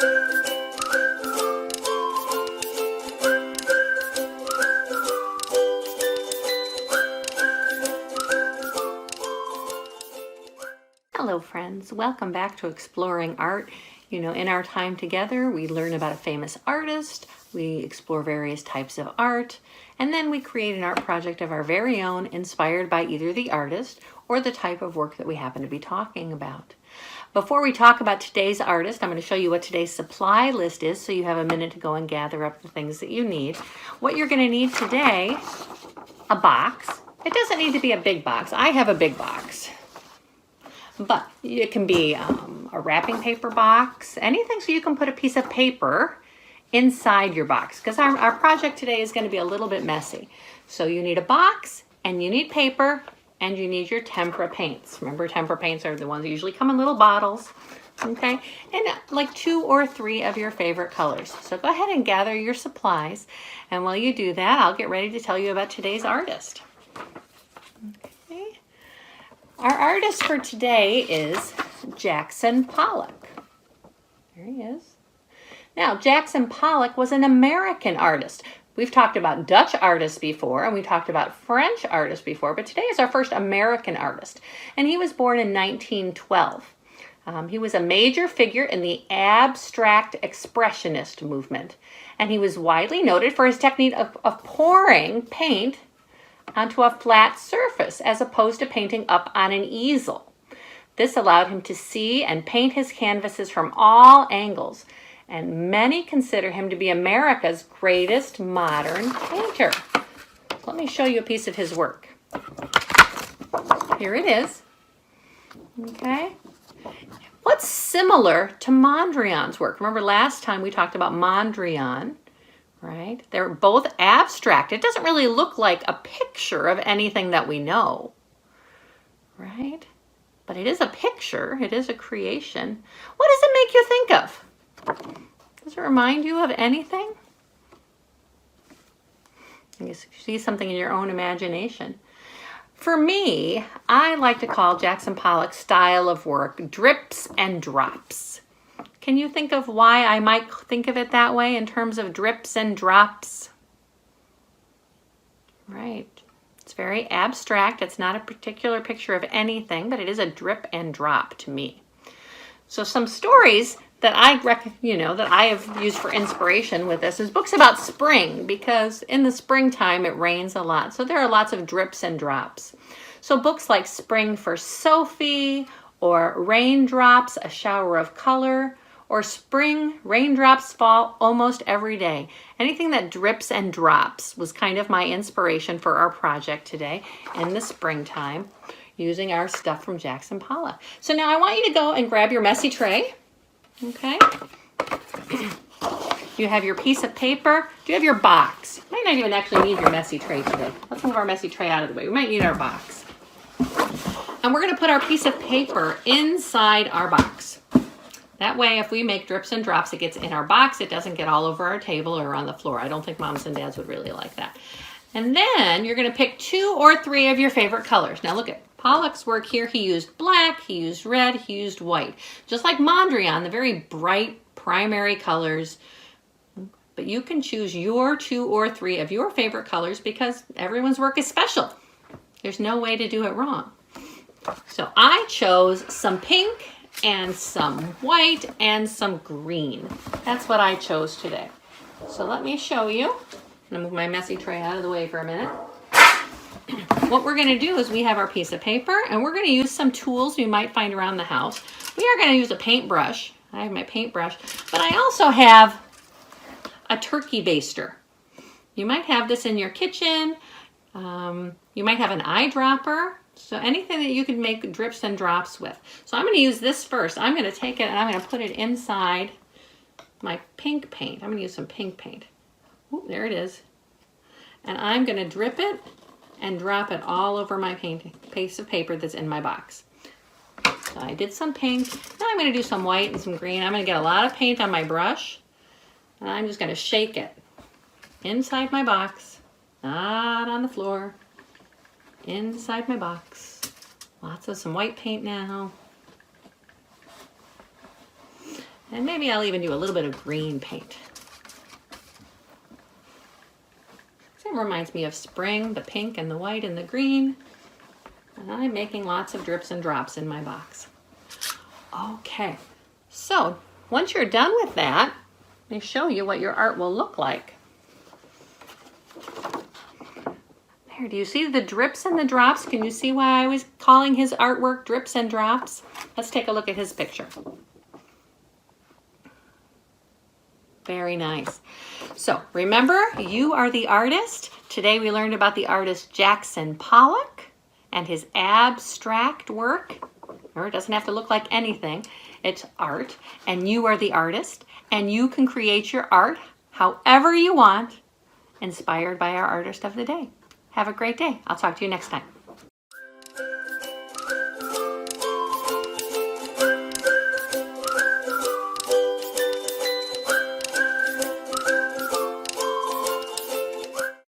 Hello friends, welcome back to Exploring Art. You know, in our time together, we learn about a famous artist, we explore various types of art, and then we create an art project of our very own, inspired by either the artist or the type of work that we happen to be talking about. Before we talk about today's artist, I'm going to show you what today's supply list is so you have a minute to go and gather up the things that you need. What you're going to need today, a box. It doesn't need to be a big box. I have a big box. But it can be a wrapping paper box, anything so you can put a piece of paper inside your box, because our project today is going to be a little bit messy. So you need a box, and you need paper, and you need your tempera paints. Remember, tempera paints are the ones that usually come in little bottles, okay? And like 2 or 3 of your favorite colors. So go ahead and gather your supplies, and while you do that, I'll get ready to tell you about today's artist. Our artist for today is Jackson Pollock. There he is. Now, Jackson Pollock was an American artist. We've talked about Dutch artists before, and we talked about French artists before, but today is our first American artist. And he was born in 1912. He was a major figure in the abstract expressionist movement, and he was widely noted for his technique of pouring paint onto a flat surface as opposed to painting up on an easel. This allowed him to see and paint his canvases from all angles, and many consider him to be America's greatest modern painter. Let me show you a piece of his work. Here it is. Okay. What's similar to Mondrian's work? Remember last time we talked about Mondrian, right? They're both abstract. It doesn't really look like a picture of anything that we know, right? But it is a picture. It is a creation. What does it make you think of? Does it remind you of anything? I guess you see something in your own imagination. For me, I like to call Jackson Pollock's style of work drips and drops. Can you think of why I might think of it that way in terms of drips and drops? Right. It's very abstract. It's not a particular picture of anything, but it is a drip and drop to me. So some stories that I have used for inspiration with this is books about spring, because in the springtime it rains a lot. So there are lots of drips and drops. So books like Spring for Sophie, or Raindrops, A Shower of Color, or Spring, Raindrops Fall Almost Every Day. Anything that drips and drops was kind of my inspiration for our project today in the springtime, using our stuff from Jackson Pollock. So now I want you to go and grab your messy tray, okay? You have your piece of paper. Do you have your box? You might not even actually need your messy tray today. Let's move our messy tray out of the way. We might need our box. And we're going to put our piece of paper inside our box. That way, if we make drips and drops, it gets in our box. It doesn't get all over our table or on the floor. I don't think moms and dads would really like that. And then you're going to pick 2 or 3 of your favorite colors. Now look at Pollock's work here. He used black, he used red, he used white. Just like Mondrian, the very bright primary colors. But you can choose your 2 or 3 of your favorite colors because everyone's work is special. There's no way to do it wrong. So I chose some pink and some white and some green. That's what I chose today. So let me show you. I'm gonna move my messy tray out of the way for a minute. What we're gonna do is we have our piece of paper and we're gonna use some tools you might find around the house. We are gonna use a paintbrush. I have my paintbrush, but I also have a turkey baster. You might have this in your kitchen. You might have an eyedropper. So anything that you can make drips and drops with. So I'm going to use this first. I'm going to take it and I'm going to put it inside my pink paint. I'm going to use some pink paint. Ooh, there it is. And I'm going to drip it and drop it all over my piece of paper that's in my box. So I did some pink. Now I'm going to do some white and some green. I'm going to get a lot of paint on my brush. And I'm just going to shake it inside my box, not on the floor. Inside my box. Lots of some white paint now. And maybe I'll even do a little bit of green paint. It reminds me of spring, the pink and the white and the green. And I'm making lots of drips and drops in my box. Okay, so once you're done with that, let me show you what your art will look like. There, do you see the drips and the drops? Can you see why I was calling his artwork drips and drops? Let's take a look at his picture. Very nice. So remember, you are the artist. Today we learned about the artist Jackson Pollock and his abstract work. Or it doesn't have to look like anything. It's art, and you are the artist, and you can create your art however you want, inspired by our artist of the day. Have a great day. I'll talk to you next time.